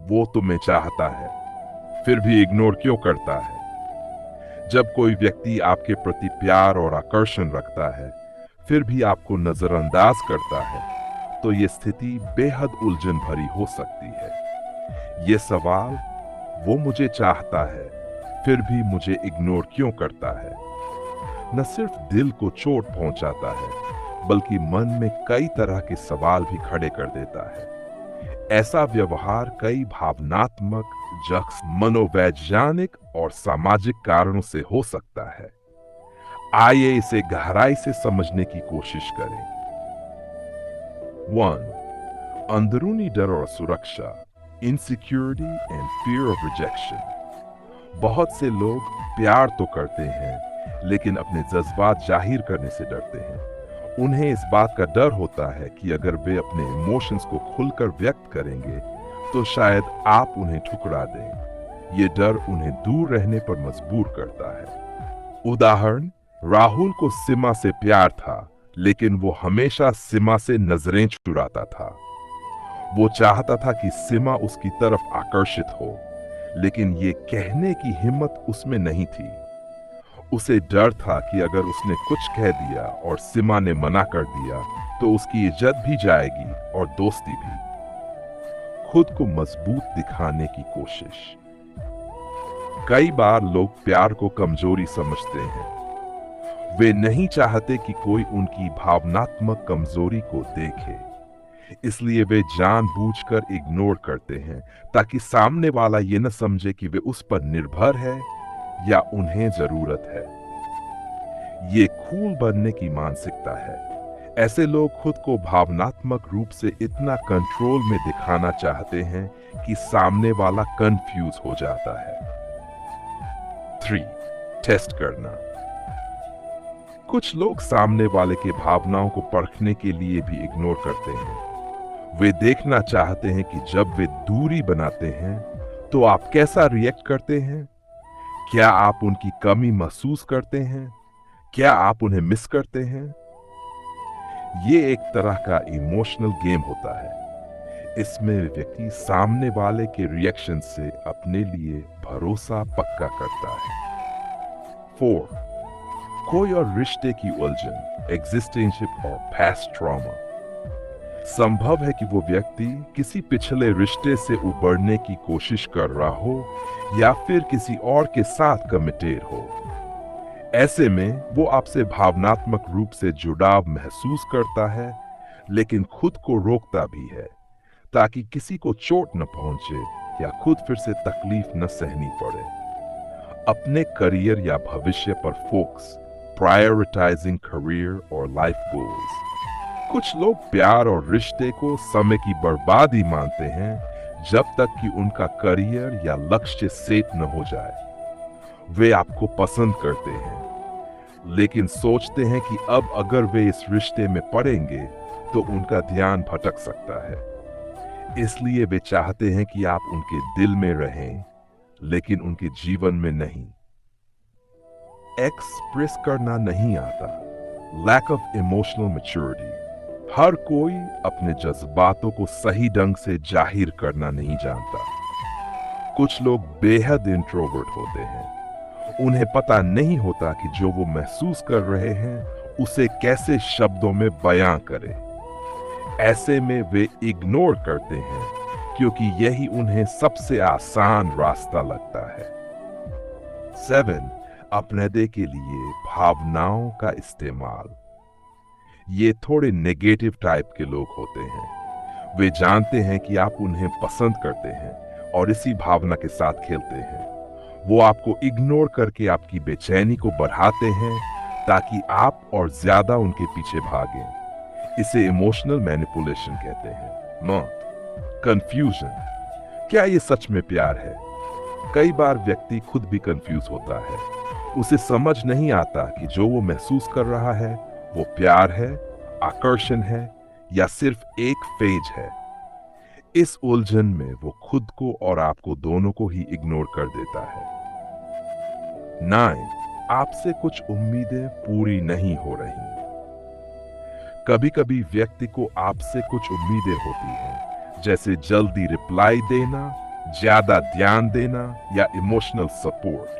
वो तुम्हें चाहता है, फिर भी इग्नोर क्यों करता है? जब कोई व्यक्ति आपके प्रति प्यार और आकर्षण रखता है, फिर भी आपको नजरअंदाज करता है, तो ये स्थिति बेहद उलझन भरी हो सकती है। ये सवाल, वो मुझे चाहता है, फिर भी मुझे इग्नोर क्यों करता है, न सिर्फ दिल को चोट पहुंचाता है, बल्कि मन में कई तरह के सवाल भी खड़े कर देता है। ऐसा व्यवहार कई भावनात्मक, मनोवैज्ञानिक और सामाजिक कारणों से हो सकता है। आइए इसे गहराई से समझने की कोशिश करें। 1. अंदरूनी डर और सुरक्षा, insecurity and fear of rejection. बहुत से लोग प्यार तो करते हैं, लेकिन अपने जज्बात जाहिर करने से डरते हैं। उन्हें इस बात का डर होता है कि अगर वे अपने इमोशंस को खुलकर व्यक्त करेंगे तो शायद आप उन्हें ठुकरा दें। ये डर उन्हें दूर रहने पर मजबूर करता है। उदाहरण, राहुल को सीमा से प्यार था, लेकिन वो हमेशा सीमा से नजरें चुराता था। वो चाहता था कि सीमा उसकी तरफ आकर्षित हो, लेकिन ये कहने की हिम्मत उसमें नहीं थी। उसे डर था कि अगर उसने कुछ कह दिया और सीमा ने मना कर दिया तो उसकी इज्जत भी जाएगी और दोस्ती भी। खुद को मजबूत दिखाने की कोशिश। कई बार लोग प्यार को कमजोरी समझते हैं। वे नहीं चाहते कि कोई उनकी भावनात्मक कमजोरी को देखे, इसलिए वे जानबूझकर इग्नोर करते हैं ताकि सामने वाला ये न समझे कि वे उस पर निर्भर है या उन्हें जरूरत है। ये कूल बनने की मानसिकता है। ऐसे लोग खुद को भावनात्मक रूप से इतना कंट्रोल में दिखाना चाहते हैं कि सामने वाला कंफ्यूज हो जाता है। 3. टेस्ट करना। कुछ लोग सामने वाले के भावनाओं को परखने के लिए भी इग्नोर करते हैं। वे देखना चाहते हैं कि जब वे दूरी बनाते हैं तो आप कैसा रिएक्ट करते हैं। क्या आप उनकी कमी महसूस करते हैं? क्या आप उन्हें मिस करते हैं? ये एक तरह का इमोशनल गेम होता है। इसमें व्यक्ति सामने वाले के रिएक्शन से अपने लिए भरोसा पक्का करता है। 4. कोई और रिश्ते की उलझन, एक्जिस्टेंशिप और पास्ट ट्रॉमा। संभव है कि वो व्यक्ति किसी पिछले रिश्ते से उबरने की कोशिश कर रहा हो या फिर किसी और के साथ कमिटेड हो। ऐसे में वो आपसे भावनात्मक रूप से जुड़ाव महसूस करता है, लेकिन खुद को रोकता भी है ताकि किसी को चोट न पहुंचे या खुद फिर से तकलीफ न सहनी पड़े। अपने करियर या भविष्य पर फोकस, प्रायोरिटाइजिंग करियर और लाइफ गोल्स। कुछ लोग प्यार और रिश्ते को समय की बर्बादी मानते हैं जब तक कि उनका करियर या लक्ष्य सेट न हो जाए। वे आपको पसंद करते हैं, लेकिन सोचते हैं कि अब अगर वे इस रिश्ते में पड़ेंगे तो उनका ध्यान भटक सकता है। इसलिए वे चाहते हैं कि आप उनके दिल में रहें, लेकिन उनके जीवन में नहीं। एक्सप्रेस करना नहीं आता, लैक ऑफ इमोशनल मैच्योरिटी। हर कोई अपने जज्बातों को सही ढंग से जाहिर करना नहीं जानता। कुछ लोग बेहद इंट्रोवर्ट होते हैं। उन्हें पता नहीं होता कि जो वो महसूस कर रहे हैं उसे कैसे शब्दों में बयां करें। ऐसे में वे इग्नोर करते हैं क्योंकि यही उन्हें सबसे आसान रास्ता लगता है। 7. अपने के लिए भावनाओं का इस्तेमाल। ये थोड़े नेगेटिव टाइप के लोग होते हैं। वे जानते हैं कि आप उन्हें पसंद करते हैं और इसी भावना के साथ खेलते हैं। वो आपको इग्नोर करके आपकी बेचैनी को बढ़ाते हैं ताकि आप और ज्यादा उनके पीछे भागें। इसे इमोशनल मैनिपुलेशन कहते हैं। मौत, कंफ्यूजन। क्या ये सच में प्यार है? कई बार व्यक्ति खुद भी कंफ्यूज होता है। उसे समझ नहीं आता कि जो वो महसूस कर रहा है वो प्यार है, आकर्षण है या सिर्फ एक फेज है। इस उलझन में वो खुद को और आपको दोनों को ही इग्नोर कर देता है। 9. आपसे कुछ उम्मीदें पूरी नहीं हो रही। कभी कभी व्यक्ति को आपसे कुछ उम्मीदें होती हैं, जैसे जल्दी रिप्लाई देना, ज्यादा ध्यान देना या इमोशनल सपोर्ट।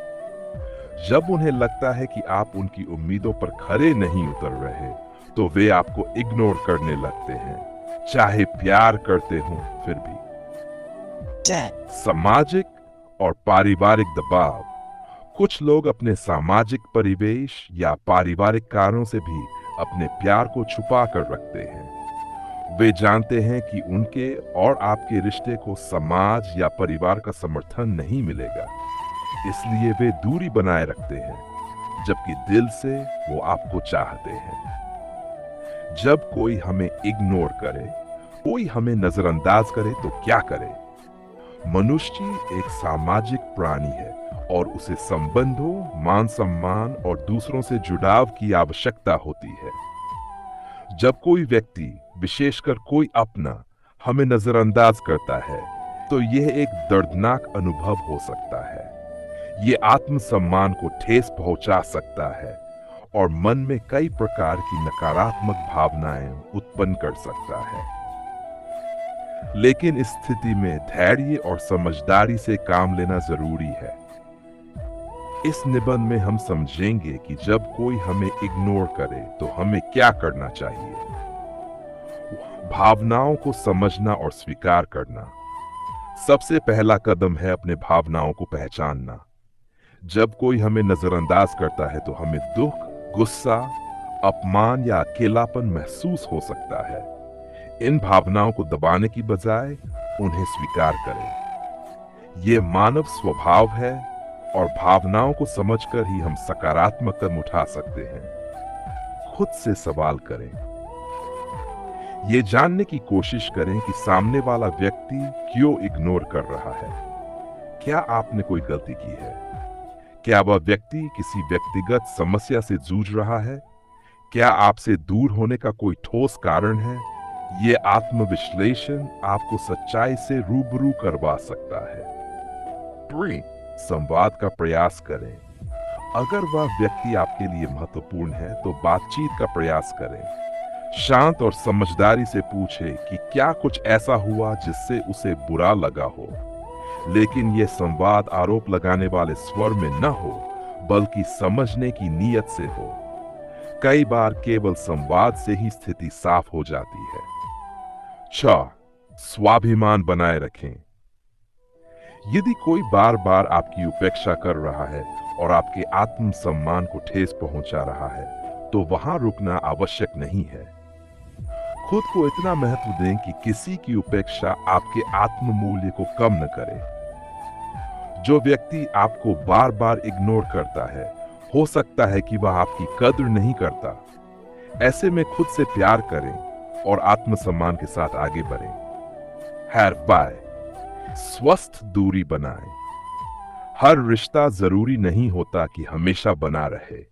जब उन्हें लगता है कि आप उनकी उम्मीदों पर खरे नहीं उतर रहे, तो वे आपको इग्नोर करने लगते हैं, चाहे प्यार करते हों फिर भी। सामाजिक और पारिवारिक दबाव। कुछ लोग अपने सामाजिक परिवेश या पारिवारिक कारणों से भी अपने प्यार को छुपा कर रखते हैं। वे जानते हैं कि उनके और आपके रिश्ते को समाज या परिवार का समर्थन नहीं मिलेगा, इसलिए वे दूरी बनाए रखते हैं, जबकि दिल से वो आपको चाहते हैं। जब कोई हमें इग्नोर करे, कोई हमें नजरअंदाज करे तो क्या करे? मनुष्य एक सामाजिक प्राणी है और उसे संबंधों, मान सम्मान और दूसरों से जुड़ाव की आवश्यकता होती है। जब कोई व्यक्ति, विशेषकर कोई अपना, हमें नजरअंदाज करता है, तो यह एक दर्दनाक अनुभव हो सकता है। ये आत्मसम्मान को ठेस पहुंचा सकता है और मन में कई प्रकार की नकारात्मक भावनाएं उत्पन्न कर सकता है। लेकिन इस स्थिति में धैर्य और समझदारी से काम लेना जरूरी है। इस निबंध में हम समझेंगे कि जब कोई हमें इग्नोर करे तो हमें क्या करना चाहिए। भावनाओं को समझना और स्वीकार करना। सबसे पहला कदम है अपने भावनाओं को पहचानना। जब कोई हमें नजरअंदाज करता है तो हमें दुख, गुस्सा, अपमान या अकेलापन महसूस हो सकता है। इन भावनाओं को दबाने की बजाय उन्हें स्वीकार करें। ये मानव स्वभाव है और भावनाओं को समझकर ही हम सकारात्मक कदम उठा सकते हैं। खुद से सवाल करें। ये जानने की कोशिश करें कि सामने वाला व्यक्ति क्यों इग्नोर कर रहा है। क्या आपने कोई गलती की है? क्या वह व्यक्ति किसी व्यक्तिगत समस्या से जूझ रहा है? क्या आपसे दूर होने का कोई ठोस कारण है? ये आत्मविश्लेषण आपको सच्चाई से रूबरू करवा सकता है। 3. संवाद का प्रयास करें। अगर वह व्यक्ति आपके लिए महत्वपूर्ण है तो बातचीत का प्रयास करें। शांत और समझदारी से पूछें कि क्या कुछ ऐसा हुआ जिससे उसे बुरा लगा हो, लेकिन यह संवाद आरोप लगाने वाले स्वर में न हो, बल्कि समझने की नीयत से हो। कई बार केवल संवाद से ही स्थिति साफ हो जाती है। 4. स्वाभिमान बनाए रखें। यदि कोई बार बार आपकी उपेक्षा कर रहा है और आपके आत्मसम्मान को ठेस पहुंचा रहा है, तो वहां रुकना आवश्यक नहीं है। खुद को इतना महत्व दें कि किसी की उपेक्षा आपके आत्ममूल्य को कम न करे। जो व्यक्ति आपको बार बार इग्नोर करता है, हो सकता है कि वह आपकी कद्र नहीं करता। ऐसे में खुद से प्यार करें और आत्मसम्मान के साथ आगे बढ़ें। 5. स्वस्थ दूरी बनाएं। हर रिश्ता जरूरी नहीं होता कि हमेशा बना रहे।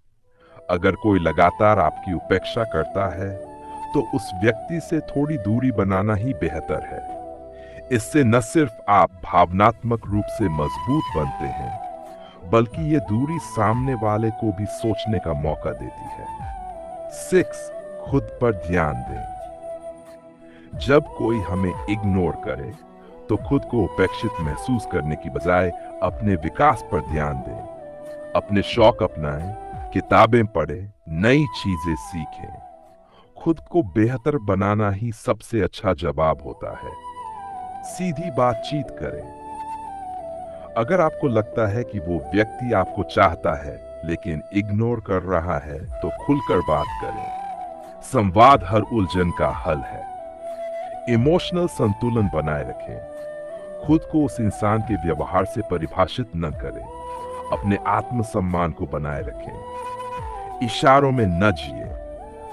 अगर कोई लगातार आपकी उपेक्षा करता है, तो उस व्यक्ति से थोड़ी दूरी बनाना ही बेहतर है। इससे न सिर्फ आप भावनात्मक रूप से मजबूत बनते हैं, बल्कि ये दूरी सामने वाले को भी सोचने का मौका देती है। 6. खुद पर ध्यान दें। जब कोई हमें इग्नोर करे, तो खुद को उपेक्षित महसूस करने की बजाय अपने विकास पर ध्यान दें। अपने शौक अपनाएं, किताबें पढ़ें, नई चीजें सीखें। खुद को बेहतर बनाना ही सबसे अच्छा जवाब होता है। सीधी बातचीत करें। अगर आपको लगता है कि वो व्यक्ति आपको चाहता है लेकिन इग्नोर कर रहा है, तो खुलकर बात करें। संवाद हर उलझन का हल है। इमोशनल संतुलन बनाए रखें। खुद को उस इंसान के व्यवहार से परिभाषित न करें। अपने आत्मसम्मान को बनाए रखें। इशारों में न जिए।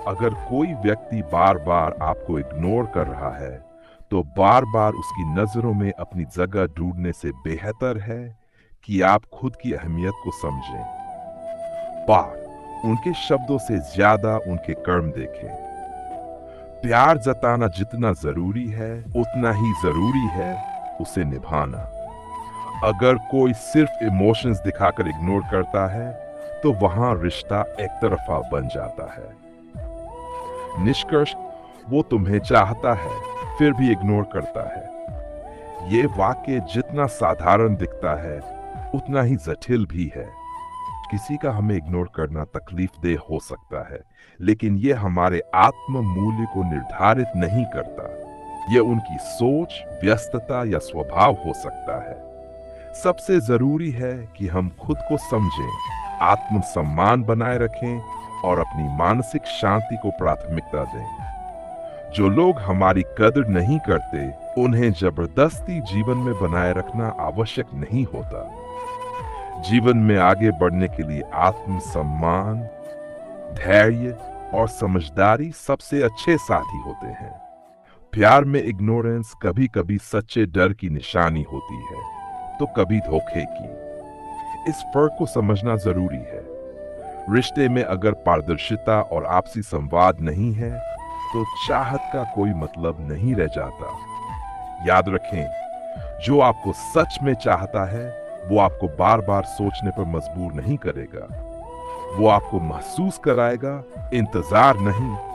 अगर कोई व्यक्ति बार बार आपको इग्नोर कर रहा है, तो बार बार उसकी नजरों में अपनी जगह ढूंढने से बेहतर है कि आप खुद की अहमियत को समझें। उनके शब्दों से ज्यादा उनके कर्म देखें। प्यार जताना जितना जरूरी है, उतना ही जरूरी है उसे निभाना। अगर कोई सिर्फ इमोशंस दिखाकर इग्नोर करता है, तो वहां रिश्ता एक तरफा बन जाता है। निष्कर्ष, वो तुम्हें चाहता है फिर भी इग्नोर करता है। ये वाक्य जितना साधारण दिखता है उतना ही जटिल भी है। किसी का हमें इग्नोर करना तकलीफदेह हो सकता है, लेकिन ये हमारे आत्म मूल्य को निर्धारित नहीं करता। ये उनकी सोच, व्यस्तता या स्वभाव हो सकता है। सबसे जरूरी है कि हम खुद को समझें, आत्मसम्मान बनाए रखें और अपनी मानसिक शांति को प्राथमिकता दें। जो लोग हमारी कदर नहीं करते, उन्हें जबरदस्ती जीवन में बनाए रखना आवश्यक नहीं होता। जीवन में आगे बढ़ने के लिए आत्मसम्मान, धैर्य और समझदारी सबसे अच्छे साथी होते हैं। प्यार में इग्नोरेंस कभी कभी सच्चे डर की निशानी होती है, तो कभी धोखे की। इस फर्क को समझना जरूरी है। रिश्ते में अगर पारदर्शिता और आपसी संवाद नहीं है, तो चाहत का कोई मतलब नहीं रह जाता। याद रखें, जो आपको सच में चाहता है, वो आपको बार बार सोचने पर मजबूर नहीं करेगा। वो आपको महसूस कराएगा, इंतजार नहीं।